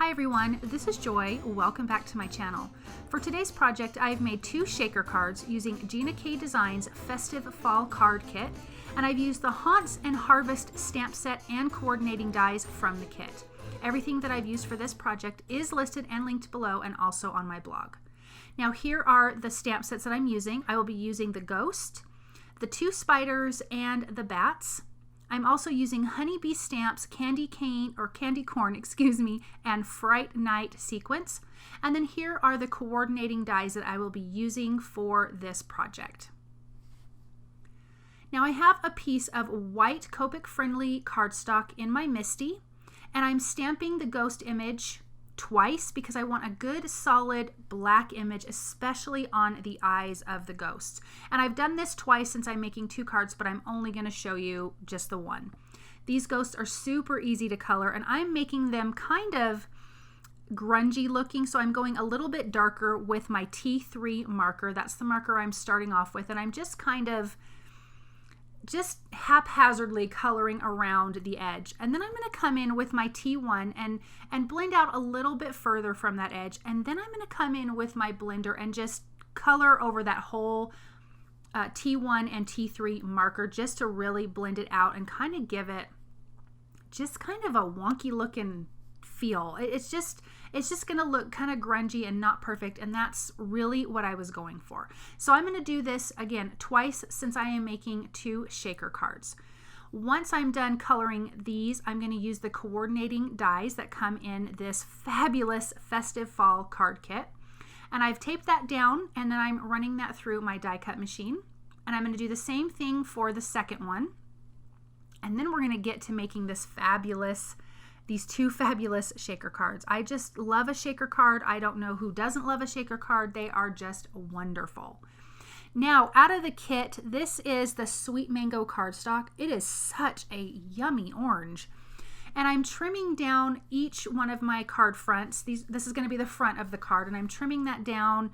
Hi everyone, this is Joy. Welcome back to my channel. For today's project, I've made 2 shaker cards using Gina K Designs Festive Fall Card Kit, and I've used the Haunts and Harvest stamp set and coordinating dies from the kit. Everything that I've used for this project is listed and linked below and also on my blog. Now here are the stamp sets that I'm using. I will be using the Ghost, the 2 spiders, and the bats. I'm also using Honeybee Stamps, Candy Corn, and Fright Night sequence. And then here are the coordinating dies that I will be using for this project. Now I have a piece of white Copic friendly cardstock in my MISTI, and I'm stamping the Ghost image twice because I want a good solid black image, especially on the eyes of the ghosts. And I've done this twice since I'm making 2 cards, but I'm only going to show you just the one. These ghosts are super easy to color, and I'm making them kind of grungy looking, so I'm going a little bit darker with my T3 marker. That's the marker I'm starting off with, and I'm just kind of haphazardly coloring around the edge. And then I'm going to come in with my T1 and blend out a little bit further from that edge. And then I'm going to come in with my blender and just color over that whole T1 and T3 marker just to really blend it out and kind of give it just kind of a wonky looking feel. It's just going to look kind of grungy and not perfect, and that's really what I was going for. So I'm going to do this again twice since I am making 2 shaker cards. Once I'm done coloring these, I'm going to use the coordinating dies that come in this fabulous Festive Fall card kit. And I've taped that down, and then I'm running that through my die cut machine. And I'm going to do the same thing for the second one. And then we're going to get to making these 2 fabulous shaker cards. I just love a shaker card. I don't know who doesn't love a shaker card. They are just wonderful. Now, out of the kit, this is the Sweet Mango cardstock. It is such a yummy orange. And I'm trimming down each one of my card fronts. This is going to be the front of the card, and I'm trimming that down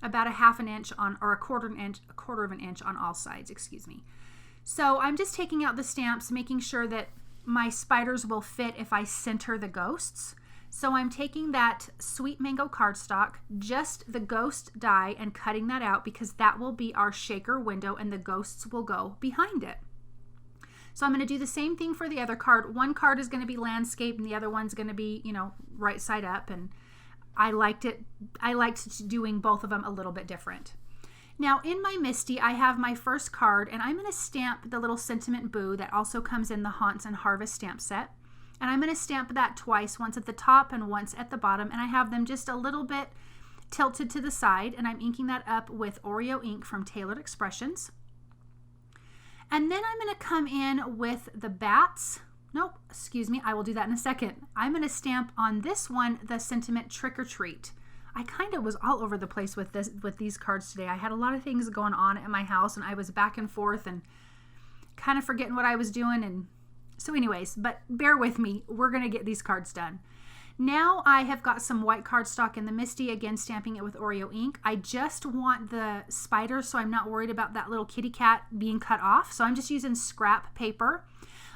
about a half an inch on, or a quarter of an inch on all sides, So I'm just taking out the stamps, making sure that my spiders will fit if I center the ghosts. So I'm taking that Sweet Mango cardstock, just the ghost die, and cutting that out because that will be our shaker window and the ghosts will go behind it. So I'm going to do the same thing for the other card. One card is going to be landscape and the other one's going to be, right side up, and I liked doing both of them a little bit different. Now in my MISTI, I have my first card, and I'm going to stamp the little sentiment boo that also comes in the Haunts and Harvest stamp set. And I'm going to stamp that twice, once at the top and once at the bottom, and I have them just a little bit tilted to the side, and I'm inking that up with Oreo ink from Tailored Expressions. And then I'm going to come in with the bats. Nope, I will do that in a second. I'm going to stamp on this one the sentiment Trick or Treat. I kind of was all over the place with these cards today. I had a lot of things going on at my house, and I was back and forth and kind of forgetting what I was doing. And so anyways, but bear with me. We're going to get these cards done. Now I have got some white cardstock in the MISTI, again stamping it with Oreo ink. I just want the spiders, so I'm not worried about that little kitty cat being cut off. So I'm just using scrap paper.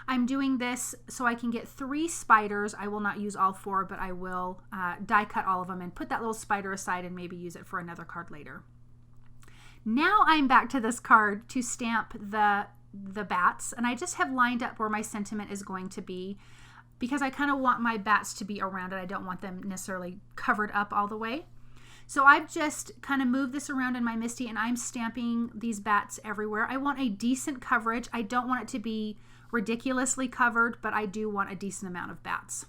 I'm doing this so I can get 3 spiders. I will not use all 4, but I will die cut all of them and put that little spider aside and maybe use it for another card later. Now I'm back to this card to stamp the bats, and I just have lined up where my sentiment is going to be because I kind of want my bats to be around it. I don't want them necessarily covered up all the way. So I've just kind of moved this around in my MISTI, and I'm stamping these bats everywhere. I want a decent coverage. I don't want it to be ridiculously covered, but I do want a decent amount of bats.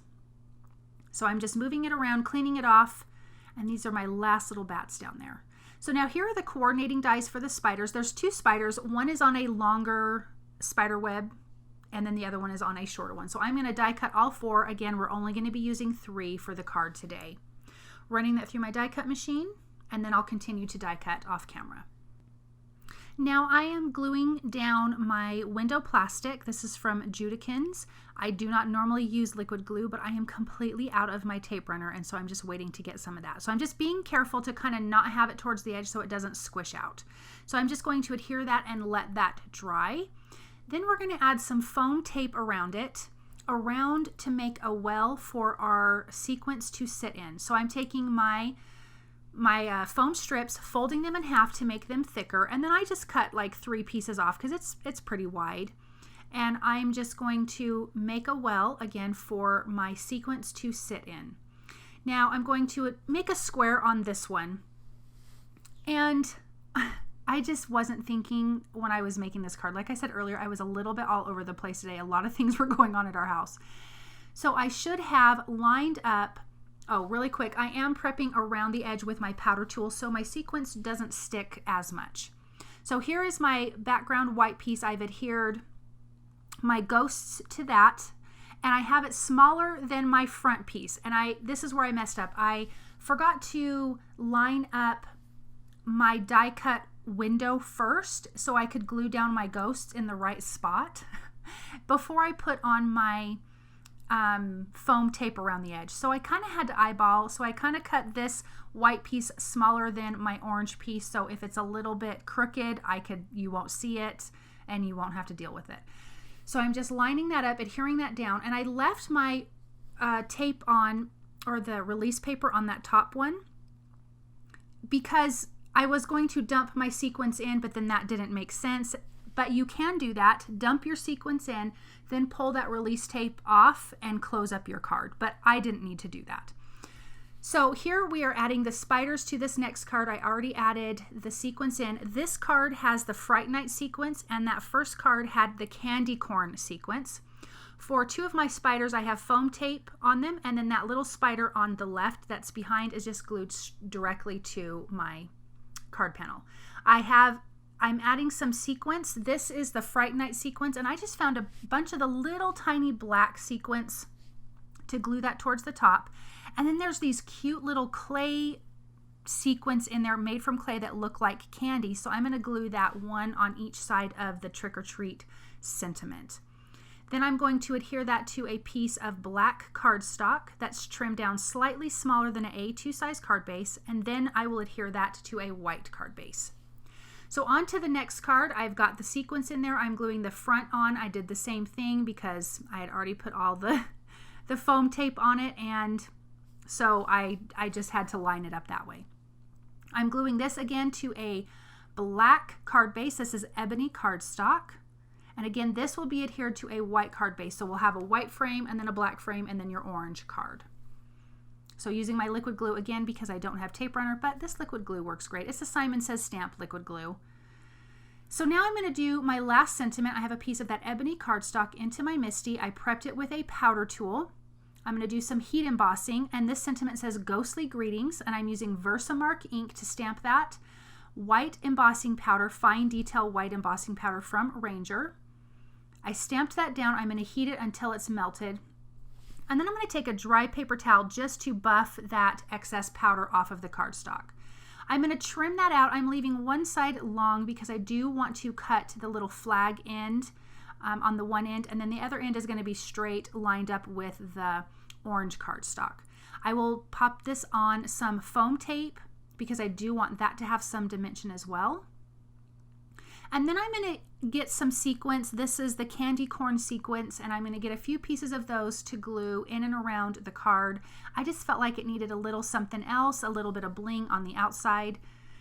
So I'm just moving it around, cleaning it off, and these are my last little bats down there. So now here are the coordinating dies for the spiders. There's 2 spiders. One is on a longer spider web, and then the other one is on a shorter one. So I'm going to die cut all 4. Again, we're only going to be using 3 for the card today. Running that through my die cut machine, and then I'll continue to die cut off camera. Now I am gluing down my window plastic. This is from Judikins. I do not normally use liquid glue, but I am completely out of my tape runner, and so I'm just waiting to get some of that. So I'm just being careful to kind of not have it towards the edge so it doesn't squish out. So I'm just going to adhere that and let that dry. Then we're going to add some foam tape around it. around to make a well for our sequins to sit in. So I'm taking my foam strips, folding them in half to make them thicker, and then I just cut like 3 pieces off because it's pretty wide. And I'm just going to make a well again for my sequins to sit in. Now I'm going to make a square on this one, and I just wasn't thinking when I was making this card. Like I said earlier, I was a little bit all over the place today. A lot of things were going on at our house. So I should have lined up, oh, really quick, I am prepping around the edge with my powder tool so my sequins doesn't stick as much. So here is my background white piece. I've adhered my ghosts to that, and I have it smaller than my front piece. And this is where I messed up. I forgot to line up my die cut window first so I could glue down my ghosts in the right spot before I put on my foam tape around the edge. So I kind of had to eyeball, so I kind of cut this white piece smaller than my orange piece, so if it's a little bit crooked, you won't see it and you won't have to deal with it. So I'm just lining that up, adhering that down, and I left my tape on, or the release paper on that top one, because I was going to dump my sequins in, but then that didn't make sense. But you can do that, dump your sequins in, then pull that release tape off and close up your card. But I didn't need to do that. So here we are adding the spiders to this next card. I already added the sequins in. This card has the Fright Night sequence, and that first card had the candy corn sequence. For 2 of my spiders, I have foam tape on them, and then that little spider on the left that's behind is just glued directly to my card panel. I'm adding some sequins. This is the Fright Night sequence, and I just found a bunch of the little tiny black sequins to glue that towards the top. And then there's these cute little clay sequins in there made from clay that look like candy. So I'm going to glue that one on each side of the trick or treat sentiment. Then I'm going to adhere that to a piece of black cardstock that's trimmed down slightly smaller than an A2 size card base, and then I will adhere that to a white card base. So on to the next card. I've got the sequins in there. I'm gluing the front on. I did the same thing because I had already put all the foam tape on it, and so I just had to line it up that way. I'm gluing this again to a black card base. This is Ebony cardstock. And again, this will be adhered to a white card base. So we'll have a white frame and then a black frame and then your orange card. So using my liquid glue again because I don't have tape runner, but this liquid glue works great. It's a Simon Says Stamp liquid glue. So now I'm going to do my last sentiment. I have a piece of that Ebony cardstock into my MISTI. I prepped it with a powder tool. I'm going to do some heat embossing, and this sentiment says Ghostly Greetings, and I'm using VersaMark ink to stamp that. White embossing powder, fine detail white embossing powder from Ranger. I stamped that down. I'm going to heat it until it's melted. And then I'm going to take a dry paper towel just to buff that excess powder off of the cardstock. I'm going to trim that out. I'm leaving one side long because I do want to cut the little flag end on the one end, and then the other end is going to be straight lined up with the orange cardstock. I will pop this on some foam tape because I do want that to have some dimension as well. And then I'm going to get some sequins. This is the candy corn sequence, and I'm going to get a few pieces of those to glue in and around the card. I just felt like it needed a little something else, a little bit of bling on the outside.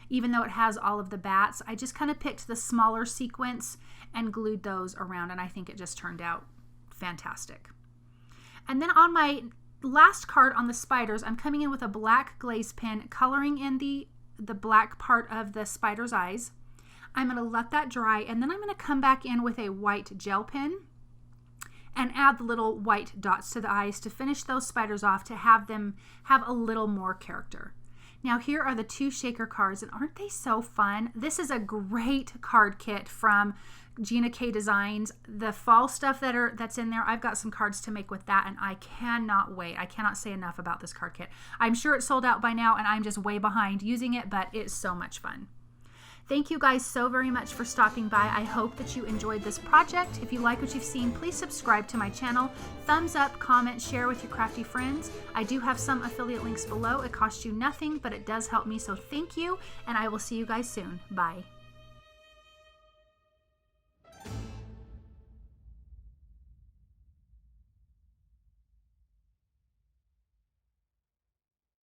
Even though it has all of the bats, I just kind of picked the smaller sequence and glued those around, and I think it just turned out fantastic. And then on my last card on the spiders, I'm coming in with a black glaze pen, coloring in the black part of the spider's eyes. I'm going to let that dry, and then I'm going to come back in with a white gel pen and add the little white dots to the eyes to finish those spiders off, to have them have a little more character. Now here are the 2 shaker cards, and aren't they so fun? This is a great card kit from Gina K Designs. The fall stuff that's in there, I've got some cards to make with that, and I cannot wait. I cannot say enough about this card kit. I'm sure it's sold out by now, and I'm just way behind using it, but it's so much fun. Thank you guys so very much for stopping by. I hope that you enjoyed this project. If you like what you've seen, please subscribe to my channel. Thumbs up, comment, share with your crafty friends. I do have some affiliate links below. It costs you nothing, but it does help me, so thank you, and I will see you guys soon. Bye.